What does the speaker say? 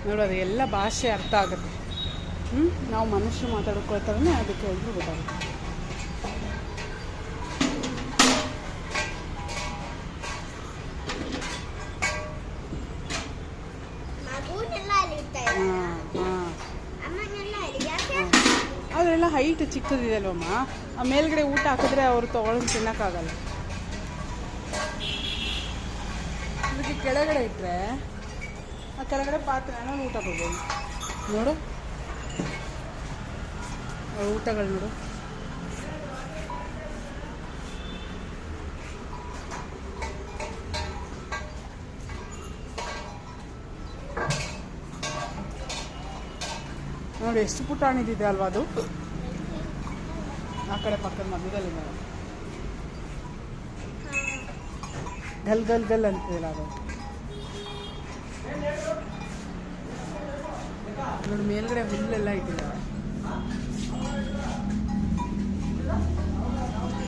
ನೋಡೋದು ಎಲ್ಲ ಭಾಷೆ ಅರ್ಥ ಆಗುತ್ತೆ. ನಾವು ಮನುಷ್ಯರು ಮಾತಾಡ್ಕೊಳ್ತಾರೇ ಅದಕ್ಕೆ ಎಲ್ರೂ ಗೊತ್ತಾಗುತ್ತೆ. ಅದೆಲ್ಲ ಹೈಟ್ ಚಿಕ್ಕದಿದೆ ಅಲ್ವಮ್ಮ, ಆ ಮೇಲ್ಗಡೆ ಊಟ ಹಾಕಿದ್ರೆ ಅವ್ರು ತೊಗೊಳೋದು ತಿನ್ನೋಕ್ಕಾಗಲ್ಲ. ಅದಕ್ಕೆ ಕೆಳಗಡೆ ಇಟ್ಟರೆ ಆ ಕೆಳಗಡೆ ಪಾತ್ರೆನ ಊಟ ಕೊಡ್ಬೋದು. ನೋಡು ಊಟಗಳು ನೋಡು. ನೋಡಿ ಎಷ್ಟು ಪುಟಾಣಿದಿದೆ ಅಲ್ವಾ ಅದು. ಆ ಕಡೆ ಪಕ್ಕದ ಮಧ್ಯದಲ್ಲಿ ಗಲ್ ಗಲ್ ಗಲ್ ಅಂತಿಲ್ಲ ಅದು. ನೋಡಿ ಮೇಲ್ಗಡೆ ಹುಲ್ಲೆಲ್ಲ ಇಟ್ಟಿದ್ದಾರೆ.